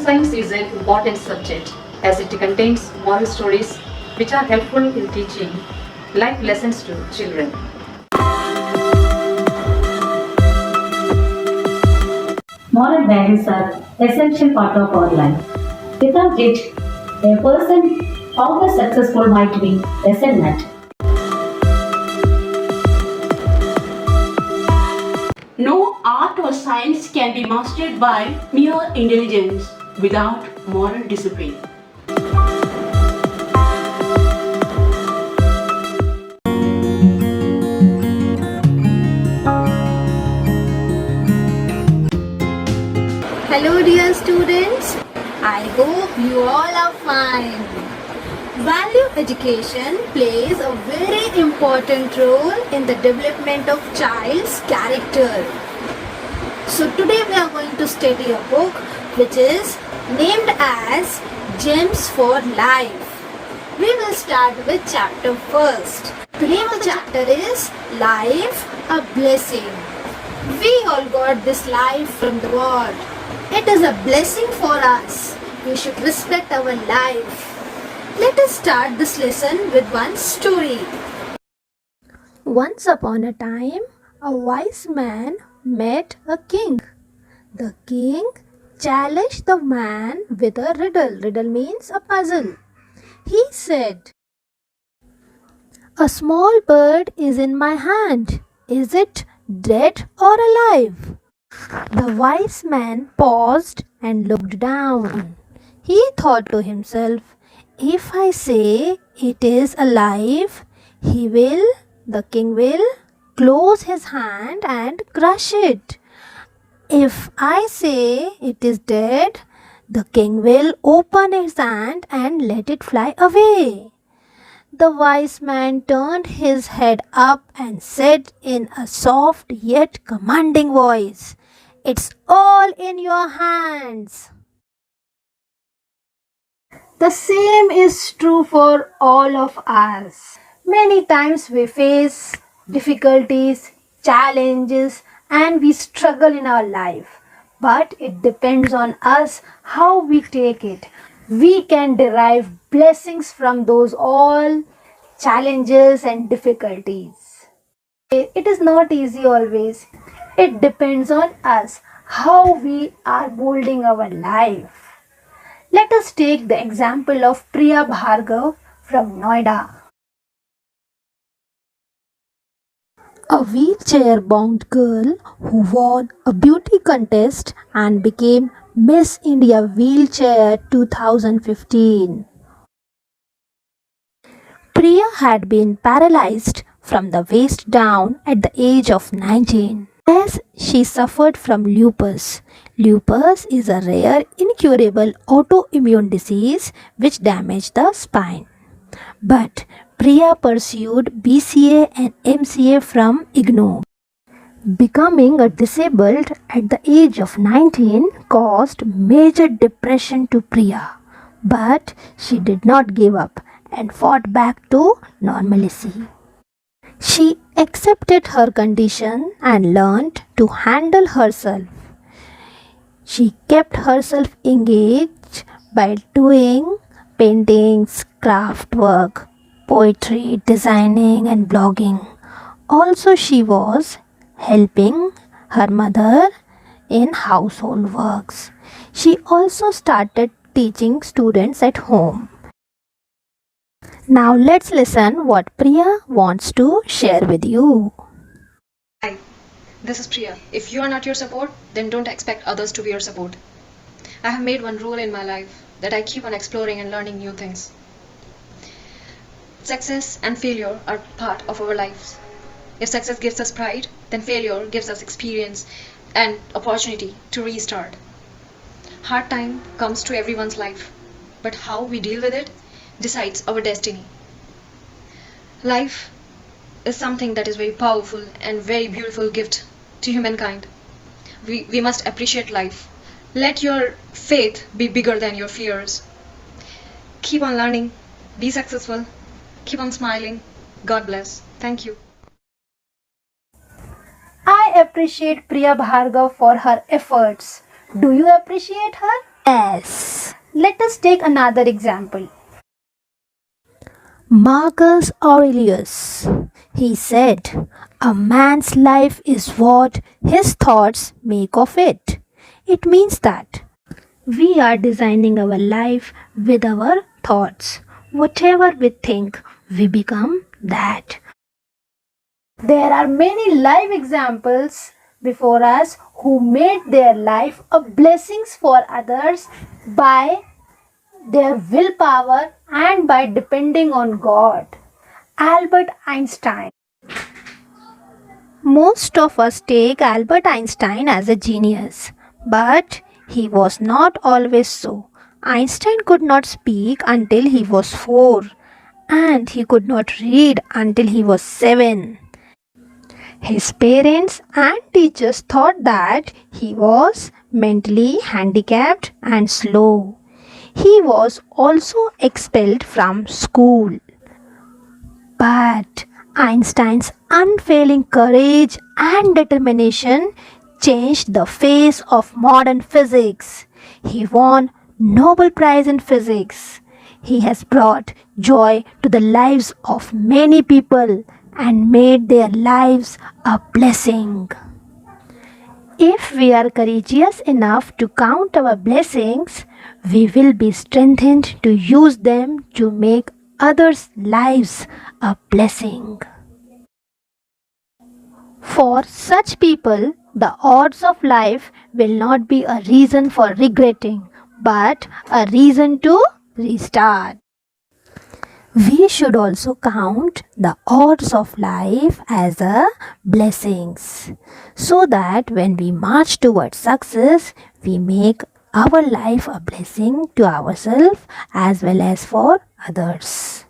science is an important subject as it contains moral stories which are helpful in teaching life lessons to children. Moral values are essential part of our life. Without it, a person, however successful, might be resentment. No art or science can be mastered by mere intelligence without moral discipline. Hello dear students, I hope you all are fine. Value education plays a very important role in the development of child's character. So today we are going to study a book which is named as Gems for Life. We will start with chapter first. The name of the chapter is Life, a Blessing. We all got this life from the God. It is a blessing for us. We should respect our life. Let us start this lesson with one story. Once upon a time, a wise man met a king. The king challenged the man with a riddle. Riddle means a puzzle. He said, "A small bird is in my hand. Is it dead or alive?" The wise man paused and looked down. He thought to himself, "If I say it is alive, the king will close his hand and crush it. If I say it is dead, the king will open his hand and let it fly away." The wise man turned his head up and said in a soft yet commanding voice, "It's all in your hands." The same is true for all of us. Many times we face difficulties, challenges, and we struggle in our life. But it depends on us how we take it. We can derive blessings from those all challenges and difficulties. It is not easy always. It depends on us how we are molding our life. Let us take the example of Priya Bhargav from Noida. A wheelchair-bound girl who won a beauty contest and became Miss India Wheelchair 2015. Priya had been paralyzed from the waist down at the age of 19. As she suffered from lupus. Lupus is a rare, incurable autoimmune disease which damaged the spine. But Priya pursued BCA and MCA from IGNOU. Becoming a disabled at the age of 19 caused major depression to Priya. But she did not give up and fought back to normalcy. She accepted her condition and learned to handle herself. She kept herself engaged by doing paintings, craft work, poetry, designing and blogging. Also she was helping her mother in household works. She also started teaching students at home. Now let's listen what Priya wants to share with you. Hi, this is Priya. If you are not your support, then don't expect others to be your support. I have made one rule in my life that I keep on exploring and learning new things. Success and failure are part of our lives. If success gives us pride, then failure gives us experience and opportunity to restart. Hard time comes to everyone's life, but how we deal with it decides our destiny. Life is something that is very powerful and very beautiful gift to humankind. We must appreciate life. Let your faith be bigger than your fears. Keep on learning, be successful, keep on smiling. God bless. Thank you. I appreciate Priya Bhargav for her efforts. Do you appreciate her? Yes. Let us take another example. Marcus Aurelius. He said, "A man's life is what his thoughts make of it." It means that we are designing our life with our thoughts. Whatever we think, we become that. There are many live examples before us who made their life a blessings for others by their willpower and by depending on God. Albert Einstein. Most of us take Albert Einstein as a genius, but he was not always so. Einstein could not speak until he was 4, and he could not read until he was 7. His parents and teachers thought that he was mentally handicapped and slow. He was also expelled from school. But Einstein's unfailing courage and determination changed the face of modern physics. He won Nobel Prize in Physics. He has brought joy to the lives of many people and made their lives a blessing. If we are courageous enough to count our blessings, we will be strengthened to use them to make others' lives a blessing. For such people, the odds of life will not be a reason for regretting, but a reason to restart. We should also count the odds of life as a blessings, so that when we march towards success, we make our life a blessing to ourselves as well as for others.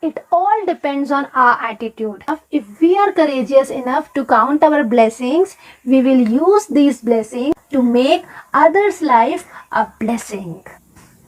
It all depends on our attitude. If we are courageous enough to count our blessings, we will use these blessings to make others' life a blessing.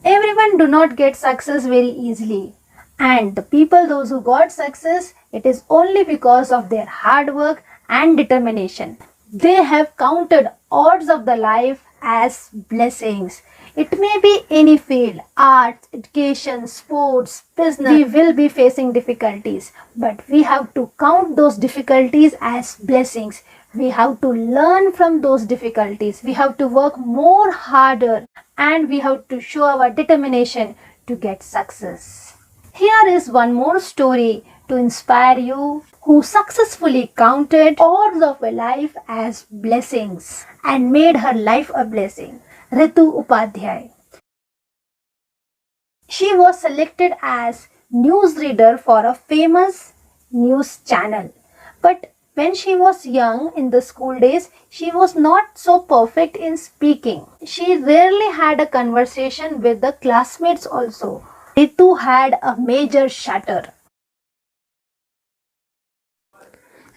Everyone do not get success very easily, and the people those who got success, it is only because of their hard work and determination. They have counted odds of the life as blessings. It may be any field, art, education, sports, business. We will be facing difficulties, but we have to count those difficulties as blessings. We have to learn from those difficulties. We have to work more harder, and we have to show our determination to get success. Here is one more story to inspire you who successfully counted odds of a life as blessings and made her life a blessing. Ritu Upadhyay. She was selected as newsreader for a famous news channel, but when she was young in the school days, she was not so perfect in speaking. She rarely had a conversation with the classmates also. Ritu had a major stutter.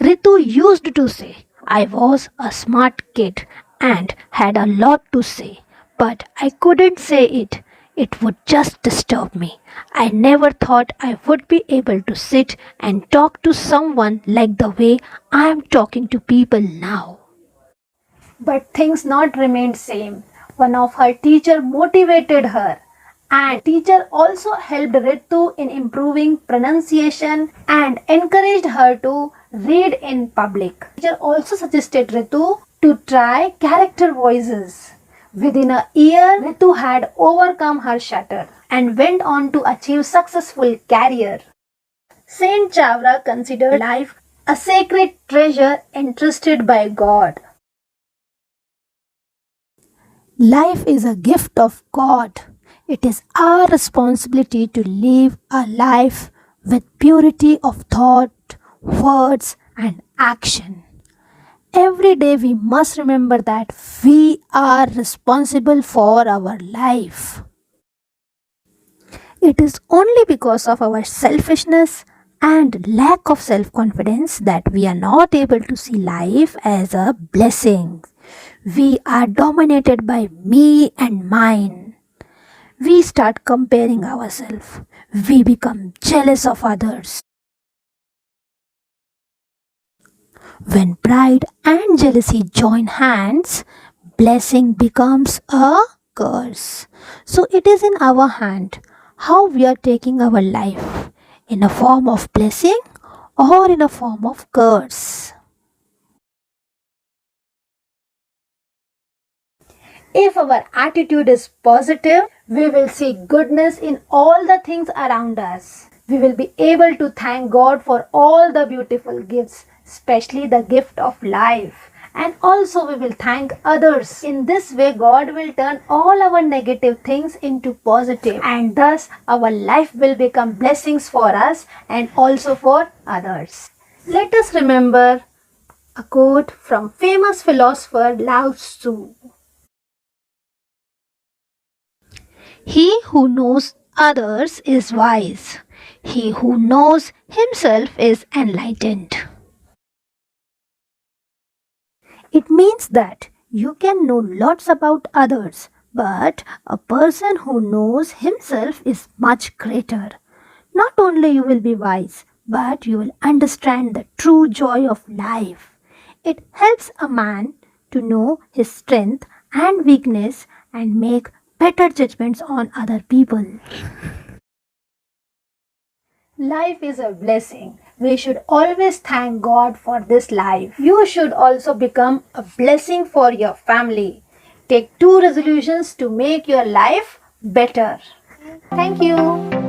Ritu used to say, "I was a smart kid and had a lot to say, but I couldn't say it. It would just disturb me. I never thought I would be able to sit and talk to someone like the way I am talking to people now." But things not remained same. One of her teacher motivated her, and teacher also helped Ritu in improving pronunciation and encouraged her to read in public. Teacher also suggested Ritu to try character voices. Within a year, Ritu had overcome her stutter and went on to achieve successful career. Saint Chavra considered life a sacred treasure entrusted by God. Life is a gift of God. It is our responsibility to live a life with purity of thought, words, and action. Every day we must remember that we are responsible for our life. It is only because of our selfishness and lack of self-confidence that we are not able to see life as a blessing. We are dominated by me and mine. We start comparing ourselves. We become jealous of others. When pride and jealousy join hands, blessing becomes a curse. So it is in our hand how we are taking our life, in a form of blessing or in a form of curse. If our attitude is positive, we will see goodness in all the things around us. We will be able to thank God for all the beautiful gifts, especially the gift of life. And also we will thank others. In this way, God will turn all our negative things into positive, and thus our life will become blessings for us and also for others. Let us remember a quote from famous philosopher Lao Tzu. He who knows others is wise. He who knows himself is enlightened. It means that you can know lots about others, but a person who knows himself is much greater. Not only you will be wise, but you will understand the true joy of life. It helps a man to know his strength and weakness and make better judgments on other people. Life is a blessing. We should always thank God for this life. You should also become a blessing for your family. Take 2 resolutions to make your life better. Thank you.